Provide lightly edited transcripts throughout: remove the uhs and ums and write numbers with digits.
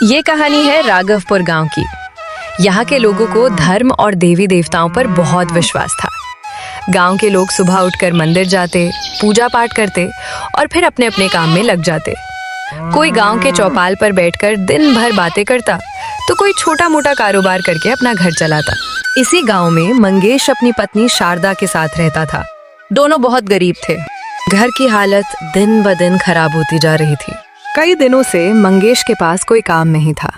ये कहानी है राघवपुर गांव की। यहाँ के लोगों को धर्म और देवी देवताओं पर बहुत विश्वास था। गांव के लोग सुबह उठकर मंदिर जाते, पूजा पाठ करते और फिर अपने अपने काम में लग जाते। कोई गांव के चौपाल पर बैठकर दिन भर बातें करता, तो कोई छोटा मोटा कारोबार करके अपना घर चलाता। इसी गांव में मंगेश अपनी पत्नी शारदा के साथ रहता था। दोनों बहुत गरीब थे। घर की हालत दिन ब दिन खराब होती जा रही थी। कई दिनों से मंगेश के पास कोई काम नहीं था।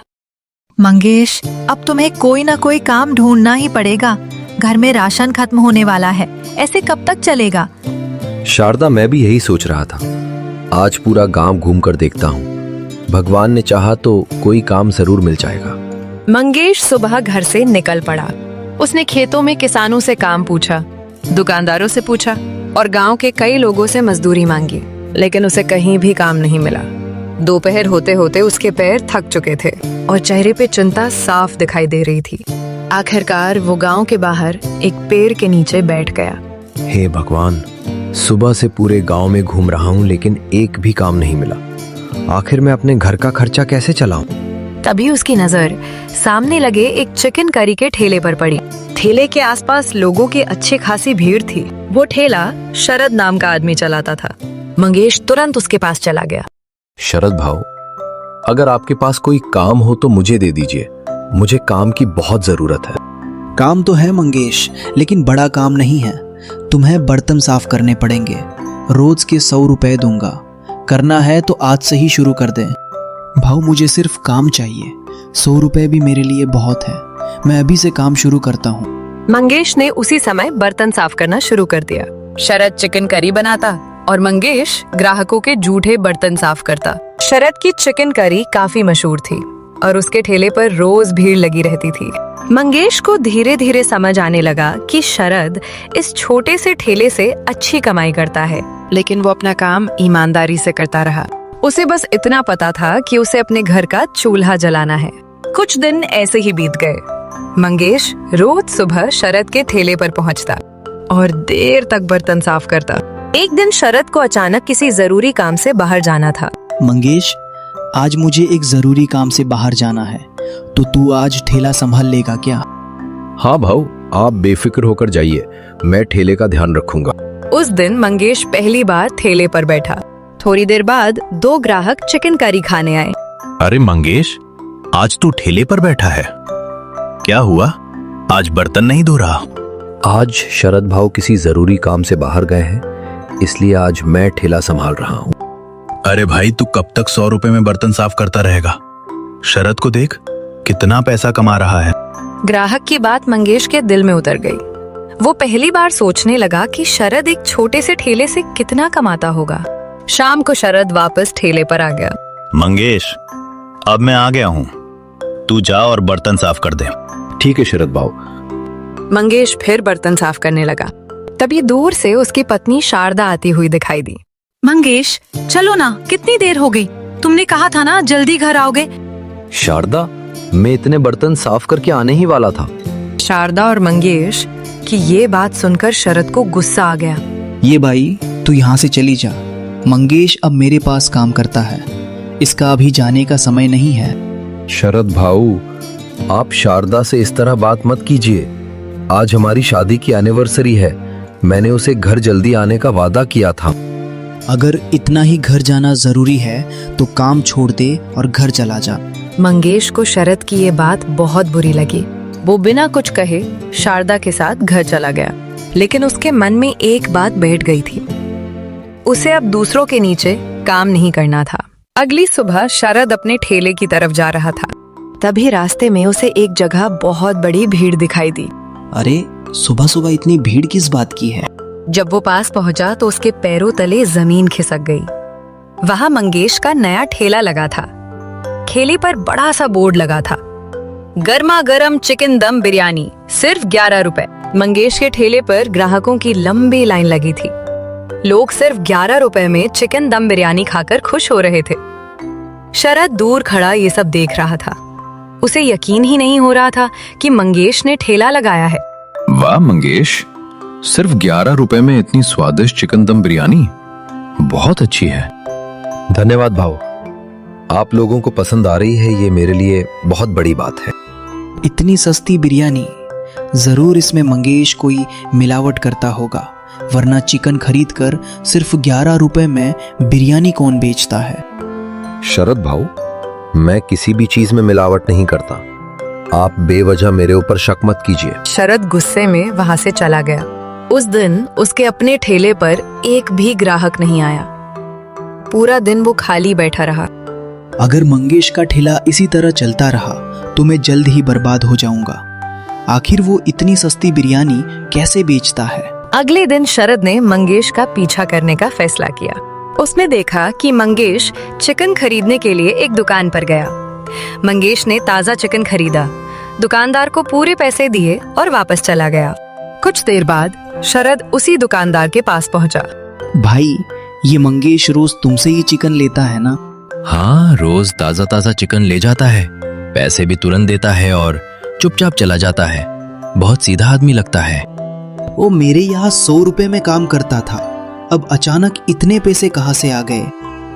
मंगेश, अब तुम्हें कोई ना कोई काम ढूंढना ही पड़ेगा। घर में राशन खत्म होने वाला है, ऐसे कब तक चलेगा? शारदा, मैं भी यही सोच रहा था। आज पूरा गांव घूम कर देखता हूँ। भगवान ने चाहा तो कोई काम जरूर मिल जाएगा। मंगेश सुबह घर से निकल पड़ा। उसने खेतों में किसानों से काम पूछा, दुकानदारों से पूछा और गांव के कई लोगों से मजदूरी मांगी, लेकिन उसे कहीं भी काम नहीं मिला। दोपहर होते होते उसके पैर थक चुके थे और चेहरे पे चिंता साफ दिखाई दे रही थी। आखिरकार वो गांव के बाहर एक पेड़ के नीचे बैठ गया। हे भगवान, सुबह से पूरे गांव में घूम रहा हूँ लेकिन एक भी काम नहीं मिला। आखिर मैं अपने घर का खर्चा कैसे चलाऊं? तभी उसकी नजर सामने लगे एक चिकन करी के ठेले पर पड़ी। ठेले के आसपास लोगों की अच्छी खासी भीड़ थी। वो ठेला शरद नाम का आदमी चलाता था। मंगेश तुरंत उसके पास चला गया। शरद भाऊ, अगर आपके पास कोई काम हो तो मुझे दे दीजिए। मुझे काम की बहुत जरूरत है। काम तो है मंगेश, लेकिन बड़ा काम नहीं है। तुम्हें बर्तन साफ करने पड़ेंगे। रोज के 100 रुपए दूंगा। करना है तो आज से ही शुरू कर दें। भाऊ, मुझे सिर्फ काम चाहिए। 100 रुपए भी मेरे लिए बहुत है। मैं अभी से काम शुरू करता हूँ। मंगेश ने उसी समय बर्तन साफ करना शुरू कर दिया। शरद चिकन करी बनाता और मंगेश ग्राहकों के जूठे बर्तन साफ करता। शरद की चिकन करी काफी मशहूर थी और उसके ठेले पर रोज भीड़ लगी रहती थी। मंगेश को धीरे धीरे समझ आने लगा कि शरद इस छोटे से ठेले से अच्छी कमाई करता है, लेकिन वो अपना काम ईमानदारी से करता रहा। उसे बस इतना पता था कि उसे अपने घर का चूल्हा जलाना है। कुछ दिन ऐसे ही बीत गए। मंगेश रोज सुबह शरद के ठेले पर पहुंचता और देर तक बर्तन साफ करता। एक दिन शरद को अचानक किसी जरूरी काम से बाहर जाना था। मंगेश, आज मुझे एक जरूरी काम से बाहर जाना है, तो तू आज ठेला संभाल लेगा क्या? हाँ भाऊ, आप बेफिक्र होकर जाइए। मैं ठेले का ध्यान रखूंगा। उस दिन मंगेश पहली बार ठेले पर बैठा। थोड़ी देर बाद 2 ग्राहक चिकन करी खाने आए। अरे मंगेश, आज तू ठेले पर बैठा है? क्या हुआ? आज बर्तन नहीं धो रहा? आज शरद भाऊ किसी जरूरी काम से बाहर गए हैं, इसलिए आज मैं ठेला संभाल रहा हूँ। अरे भाई, तू कब तक 100 रुपए में बर्तन साफ करता रहेगा? शरद को देख, कितना पैसा कमा रहा है। ग्राहक की बात मंगेश के दिल में उतर गई। वो पहली बार सोचने लगा कि शरद एक छोटे से ठेले से कितना कमाता होगा। शाम को शरद वापस ठेले पर आ गया। मंगेश, अब मैं आ गया हूँ। तू जा और बर्तन साफ कर दे। ठीक है शरद भाऊ। मंगेश फिर बर्तन साफ करने लगा। तभी दूर से उसकी पत्नी शारदा आती हुई दिखाई दी। मंगेश, चलो ना, कितनी देर हो गई? तुमने कहा था ना जल्दी घर आओगे। शारदा, मैं इतने बर्तन साफ करके आने ही वाला था। शारदा और मंगेश की ये बात सुनकर शरद को गुस्सा आ गया। ये भाई, तू यहाँ से चली जा। मंगेश अब मेरे पास काम करता है। इसका अभी जाने का समय नहीं है। शरद भाऊ, आप शारदा से इस तरह बात मत कीजिए। आज हमारी शादी की एनिवर्सरी है। मैंने उसे घर जल्दी आने का वादा किया था। अगर इतना ही घर जाना जरूरी है तो काम छोड़ दे और घर चला जा। मंगेश को शरद की ये बात बहुत बुरी लगी। वो बिना कुछ कहे शारदा के साथ घर चला गया, लेकिन उसके मन में एक बात बैठ गई थी। उसे अब दूसरों के नीचे काम नहीं करना था। अगली सुबह शरद अपने ठेले की तरफ जा रहा था। तभी रास्ते में उसे एक जगह बहुत बड़ी भीड़ दिखाई दी। अरे, सुबह सुबह इतनी भीड़ किस बात की है? जब वो पास पहुंचा तो उसके पैरों तले जमीन खिसक गई। वहां मंगेश का नया ठेला लगा था। ठेले पर बड़ा सा बोर्ड लगा था, गर्मा गर्म चिकन दम बिरयानी, सिर्फ 11 रुपए। मंगेश के ठेले पर ग्राहकों की लंबी लाइन लगी थी। लोग सिर्फ 11 रुपए में चिकन दम बिरयानी खाकर खुश हो रहे थे। शरद दूर खड़ा ये सब देख रहा था। उसे यकीन ही नहीं हो रहा था कि मंगेश ने ठेला लगाया है। वाह मंगेश, सिर्फ 11 रुपए में इतनी स्वादिष्ट चिकन दम बिरयानी, बहुत अच्छी है। धन्यवाद भाऊ। आप लोगों को पसंद आ रही है, ये मेरे लिए बहुत बड़ी बात है। इतनी सस्ती बिरयानी, जरूर इसमें मंगेश कोई मिलावट करता होगा, वरना चिकन खरीद कर सिर्फ 11 रुपए में बिरयानी कौन बेचता है। शरद भाऊ, मैं किसी भी चीज में मिलावट नहीं करता। आप बेवजह मेरे ऊपर शक मत कीजिए। शरद गुस्से में वहां से चला गया। उस दिन उसके अपने ठेले पर एक भी ग्राहक नहीं आया। पूरा दिन वो खाली बैठा रहा। अगर मंगेश का ठेला इसी तरह चलता रहा तो मैं जल्द ही बर्बाद हो जाऊंगा। आखिर वो इतनी सस्ती बिरयानी कैसे बेचता है। अगले दिन शरद ने मंगेश का पीछा करने का फैसला किया। उसने देखा कि मंगेश चिकन खरीदने के लिए एक दुकान पर गया। मंगेश ने ताजा चिकन खरीदा, दुकानदार को पूरे पैसे दिए और वापस चला गया। कुछ देर बाद शरद उसी दुकानदार के पास पहुंचा। भाई, ये मंगेश रोज तुमसे ही चिकन लेता है ना? हाँ, रोज ताजा ताजा चिकन ले जाता है, पैसे भी तुरंत देता है और चुपचाप चला जाता है। बहुत सीधा आदमी लगता है। वो मेरे यहाँ 100 रुपए में काम करता था, अब अचानक इतने पैसे कहाँ से आ गए?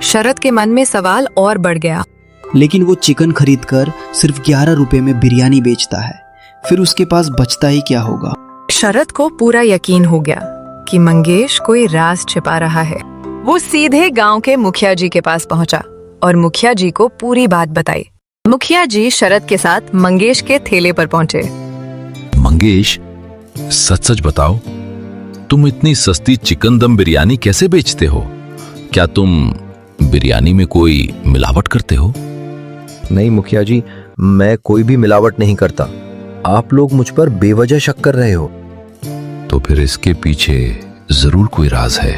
शरद के मन में सवाल और बढ़ गया। लेकिन वो चिकन खरीद कर सिर्फ 11 रुपए में बिरयानी बेचता है, फिर उसके पास बचता ही क्या होगा? शरद को पूरा यकीन हो गया कि मंगेश कोई राज छिपा रहा है। वो सीधे गांव के मुखिया जी के पास पहुंचा और मुखिया जी को पूरी बात बताई। मुखिया जी शरद के साथ मंगेश के ठेले पर पहुंचे। मंगेश, सच सच बताओ, तुम इतनी सस्ती चिकन दम बिरयानी कैसे बेचते हो? क्या तुम बिरयानी में कोई मिलावट करते हो? नहीं मुखिया जी, मैं कोई भी मिलावट नहीं करता। आप लोग मुझ पर बेवजह शक कर रहे हो। तो फिर इसके पीछे जरूर कोई राज है।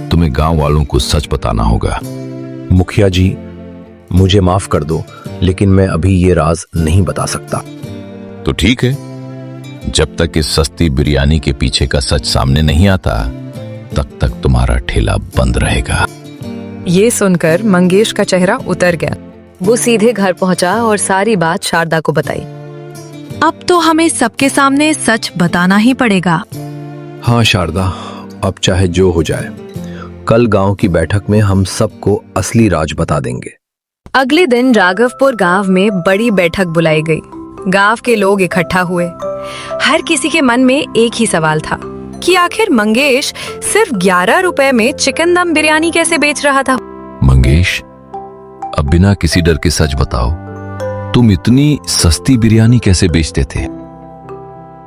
तुम्हें गांव वालों को सच बताना होगा। मुखिया जी, मुझे माफ कर दो, लेकिन मैं अभी ये राज नहीं बता सकता। तो ठीक है, जब तक इस सस्ती बिरयानी के पीछे का सच सामने नहीं आता, तब तक तुम्हारा ठेला बंद रहेगा। ये सुनकर मंगेश का चेहरा उतर गया। वो सीधे घर पहुंचा और सारी बात शारदा को बताई। अब तो हमें सबके सामने सच बताना ही पड़ेगा। हाँ शारदा, अब चाहे जो हो जाए, कल गांव की बैठक में हम सबको असली राज बता देंगे। अगले दिन राघवपुर गांव में बड़ी बैठक बुलाई गई। गांव के लोग इकट्ठा हुए। हर किसी के मन में एक ही सवाल था कि आखिर मंगेश सिर्फ 11 रुपए में चिकन दम बिरयानी कैसे बेच रहा था। मंगेश, अब बिना किसी डर के सच बताओ, तुम इतनी सस्ती बिरयानी कैसे बेचते थे?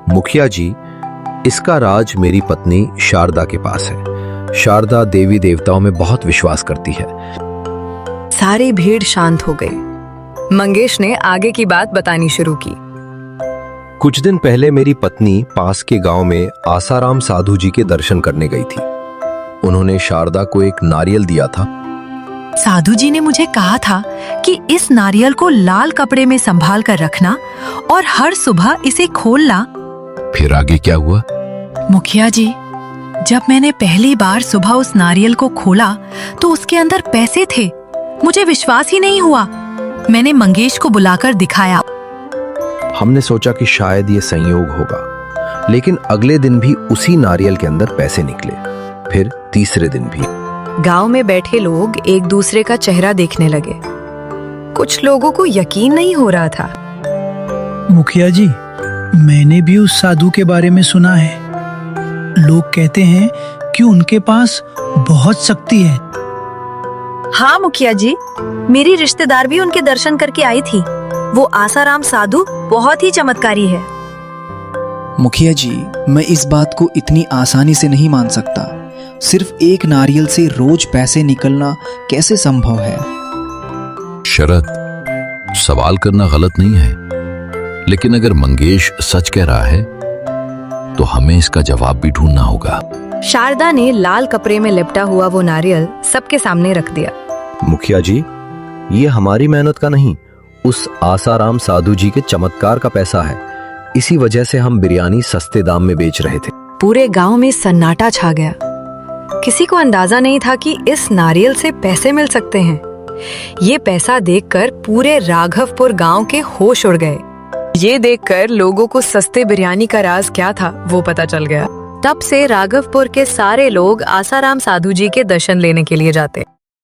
मुखिया जी, इसका राज मेरी पत्नी शारदा के पास है। शारदा देवी देवताओं में बहुत विश्वास करती है। सारी भीड़ शांत हो गई। मंगेश ने आगे की बात बतानी शुरू की। कुछ दिन पहले मेरी पत्नी पास के गांव में आसाराम साधु जी के दर्शन करने गई थी। उन्होंने शारदा को एक नारियल दिया था। साधु जी ने मुझे कहा था कि इस नारियल को लाल कपड़े में संभाल कर रखना और हर सुबह इसे खोलना। फिर आगे क्या हुआ? मुखिया जी, जब मैंने पहली बार सुबह उस नारियल को खोला तो उसके अंदर पैसे थे। मुझे विश्वास ही नहीं हुआ। मैंने मंगेश को बुलाकर दिखाया। हमने सोचा कि शायद ये संयोग होगा, लेकिन अगले दिन भी उसी नारियल के अंदर पैसे निकले। फिर तीसरे दिन भी। गांव में बैठे लोग एक दूसरे का चेहरा देखने लगे। कुछ लोगों को यकीन नहीं हो रहा था। मुखिया जी, मैंने भी उस साधु के बारे में सुना है। लोग कहते हैं कि उनके पास बहुत शक्ति है। हाँ मुखिया जी, मेरी रिश्तेदार भी उनके दर्शन करके आई थी। वो आसाराम साधु बहुत ही चमत्कारी है। मुखिया जी, मैं इस बात को इतनी आसानी से नहीं मान सकता। सिर्फ एक नारियल से रोज पैसे निकलना कैसे संभव है? शरद, सवाल करना गलत नहीं है, लेकिन अगर मंगेश सच कह रहा है तो हमें इसका जवाब भी ढूंढना होगा। शारदा ने लाल कपड़े में लिपटा हुआ वो नारियल सबके सामने रख दिया। मुखिया जी, ये हमारी मेहनत का नहीं, उस आसाराम साधु जी के चमत्कार का पैसा है। इसी वजह से हम बिरयानी सस्ते दाम में बेच रहे थे। पूरे गांव में सन्नाटा छा गया। किसी को अंदाजा नहीं था कि इस नारियल से पैसे मिल सकते हैं। ये पैसा देखकर पूरे राघवपुर गांव के होश उड़ गए। ये देखकर लोगों को सस्ते बिरयानी का राज क्या था वो पता चल गया। तब से राघवपुर के सारे लोग आसाराम साधु जी के दर्शन लेने के लिए जाते।